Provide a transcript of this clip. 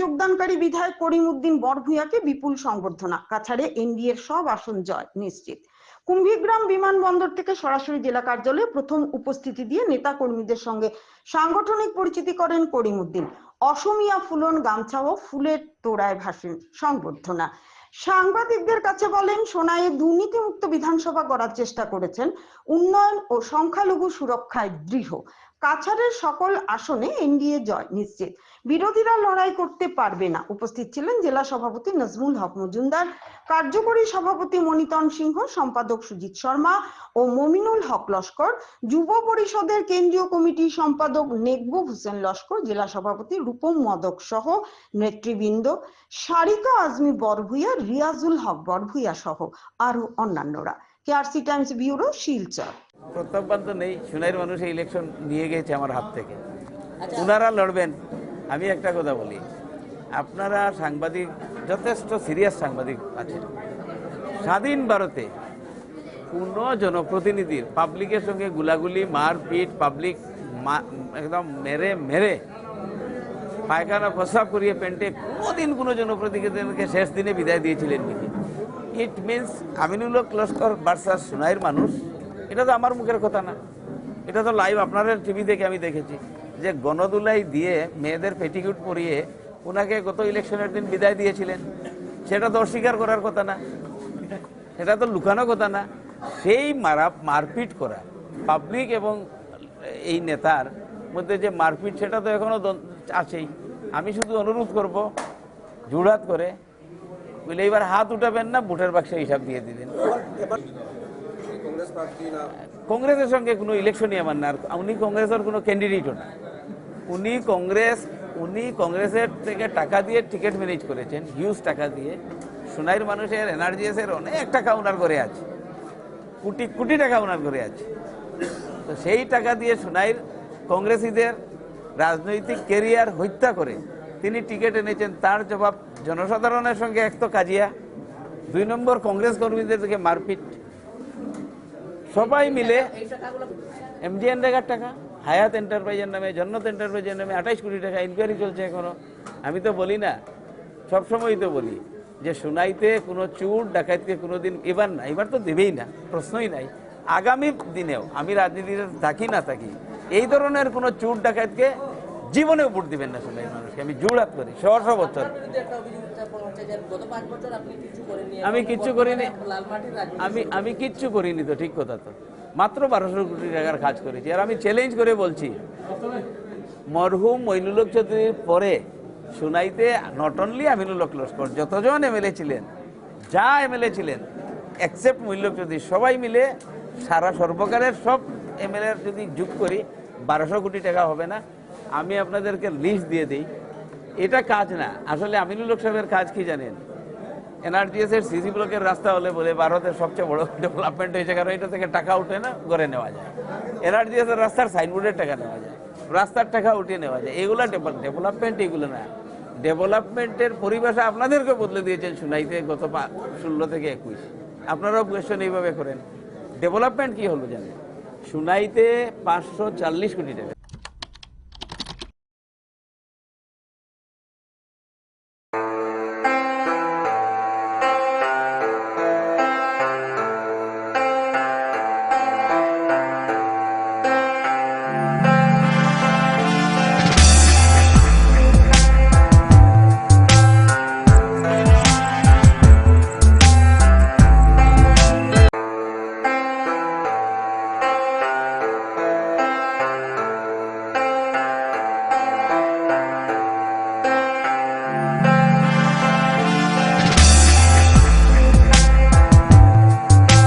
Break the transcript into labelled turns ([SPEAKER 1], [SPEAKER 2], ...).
[SPEAKER 1] যোগদানকারী বিধায়ক করিমউদ্দিন বরভূয়াকে বিপুল সংবর্ধনা। কাছাড়ে এনডিএর সব আসন জয় নিশ্চিত। কুম্ভীগ্রাম বিমানবন্দর থেকে সরাসরি জেলা কার্যালয়ে প্রথম উপস্থিতি দিয়ে নেতা কর্মীদের সঙ্গে সাংগঠনিক পরিচিতি করেন করিমউদ্দিন। অসমিয়া ফুলন গামছা ও ফুলের তোড়ায় ভাসেন সংবর্ধনা। সাংবাদিকদের কাছে বলেন, সোনাইয়ে দুর্নীতিমুক্ত বিধানসভা গড়ার চেষ্টা করেছেন, উন্নয়ন ও সংখ্যালঘু সুরক্ষায় দৃঢ়। কাছাড়ের সকল আসনে এনডিএ জয় নিশ্চিত, বিরোধীরা লড়াই করতে পারবে না। উপস্থিত ছিলেন জেলা সভাপতি নজমুল হক মজুমদার, কার্যকরী সভাপতি মনিতন সিংহ, সম্পাদক সুজিত শর্মা ও মমিনুল হক লস্কর, যুব পরিষদের কেন্দ্রীয় কমিটির সম্পাদক নেকবুব হোসেন লস্কর, জেলা সভাপতি রূপম মদক সহ নেতৃবৃন্দ, সারিকা আজমি বরভূয়া, রিয়াজুল হক বরভূয়া সহ আরো অন্যান্যরা। KRC Times bureau, Silchar.
[SPEAKER 2] প্রত্যাখ্যান তো নেই, সোনাইয়ের মানুষ এই ইলেকশন নিয়ে গেছে আমার হাত থেকে, ওনারা লড়বেন। আমি একটা কথা বলি, আপনারা সাংবাদিক যথেষ্ট সিরিয়াস সাংবাদিক আছেন। স্বাধীন ভারতে কোনো জনপ্রতিনিধির পাবলিকের সঙ্গে গুলাগুলি, মারপিট, পাবলিক একদম মেরে মেরে পায়খানা প্রস্রাব করিয়ে পেন্টে কোনোদিন কোনো জনপ্রতিনিধিকে শেষ দিনে বিদায় দিয়েছিলেন নাকি? It means Aminul Haque Laskar versus সোনাইয়ের মানুষ। এটা তো আমার মুখের কথা না, এটা তো লাইভ আপনাদের টিভি থেকে আমি দেখেছি যে গণদুলাই দিয়ে মেয়েদের পেটিকুট পরিয়ে ওনাকে গত ইলেকশনের দিন বিদায় দিয়েছিলেন। সেটা তো অস্বীকার করার কথা না, সেটা তো লুকানো কথা না। সেই মারপিট করা পাবলিক এবং এই নেতার মধ্যে যে মারপিট, সেটা তো এখনো আছেই। আমি শুধু অনুরোধ করব, জোড়হাত করে বলে এবার হাত উঠাবেন না, ভোটের বাক্সে হিসাব দিয়ে দিবেন। কংগ্রেসের সঙ্গে কোনো ইলেকশনই আমার না, উনি কংগ্রেসের কোনো ক্যান্ডিডেটও না। উনি কংগ্রেসের থেকে টাকা দিয়ে টিকিট ম্যানেজ করেছেন, হিউজ টাকা দিয়ে। সোনাইয়ের মানুষের এনআরজিএস এর অনেক টাকা ওনার ঘরে আছে, কোটি কোটি টাকা ওনার ঘরে আছে। তো সেই টাকা দিয়ে সোনাইয়ের কংগ্রেসীদের রাজনৈতিক ক্যারিয়ার হত্যা করে তিনি টিকিট এনেছেন। তার জবাব জনসাধারণের সঙ্গে এক তো কাজিয়া, 2 নম্বর কংগ্রেস কর্মীদের থেকে মারপিট। সবাই মিলে এমজিএন রেগার টাকা, হায়াত এন্টারপ্রাইজের নামে, জন্নত এন্টারপ্রাইজের নামে 28 কোটি টাকা ইনকোয়ারি চলছে এখনো। আমি তো বলি না, সবসময় তো বলি যে সোনাইতে কোনো চুর ডাকাতকে কোনোদিন এবার না, এবার তো দেবেই না, প্রশ্নই নাই। আগামী দিনেও আমি রাজনীতিতে থাকি না থাকি, এই ধরনের কোনো চুর ডাকাতকে জীবনেও ভোট দিবেন না সোনাইয়ের মানুষকে। আমি জোড়হাত করি, 100 বছর আমি কিচ্ছু করিনি, আমি কিচ্ছু করিনি। তো ঠিক কথা, তো মাত্র 1200 কোটি টাকার কাজ করেছি। আর আমি চ্যালেঞ্জ করে বলছি, মরহুম মইনুল হক চৌধুরীর পরে সোনাইতে নট অনলি আমিনুল হক লস্কর, যতজন এমএলএ ছিলেন, যা এমএলএ ছিলেন এক্সেপ্ট মইনুল হক চৌধুরী, সবাই মিলে সারা সর্বকালের সব এমএলএ যদি যোগ করি 1200 কোটি টাকা হবে না। আমি আপনাদেরকে লিস্ট দিয়ে দিই, এটা কাজ না। আসলে আমিনুল হক সাহেবের কাজ কি জানেন? এনআরজিএস এর সিসি ব্লকের রাস্তা হলে বলে ভারতের সবচেয়ে বড় ডেভেলপমেন্ট হয়েছে, কারণ এটা থেকে টাকা উঠে না ঘরে নেওয়া যায়। এনআরজিএস এর রাস্তার সাইনবোর্ডের টাকা নেওয়া যায়, রাস্তার টাকা উঠিয়ে নেওয়া যায়। এগুলা ডেভেলপমেন্ট, এগুলো না। ডেভেলপমেন্টের পরিভাষা আপনাদেরকে বদলে দিয়েছেন সোনাইতে গত 16 থেকে 21। আপনারাও কোয়েশ্চন এইভাবে করেন। ডেভেলপমেন্ট কি হলো জানেন? সোনাইতে 540 কোটি টাকা